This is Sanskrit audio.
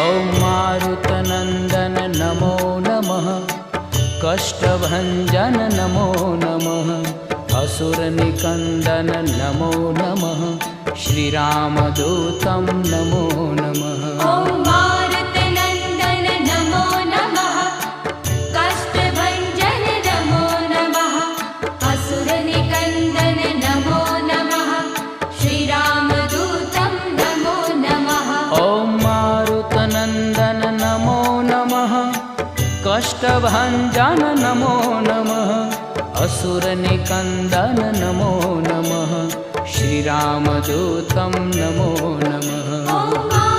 ॐ मारुतनन्दन नमो नमः, कष्टभञ्जन नमो नमः, असुरनिकन्दन नमो नमः, श्रीरामदूतं नमो नमः। ॐ मारुतनन्दन नमो नमः, कष्टभञ्जन नमो नमः, असुरनिकन्दन नमो नमः, श्रीरामदूतं नमो नमः। ॐ मारुतनन्दन नमो नमः, कष्टभञ्जन नमो नमः, असुरनिकन्दन नमो नमः, श्रीरामदूतं नमो नमः।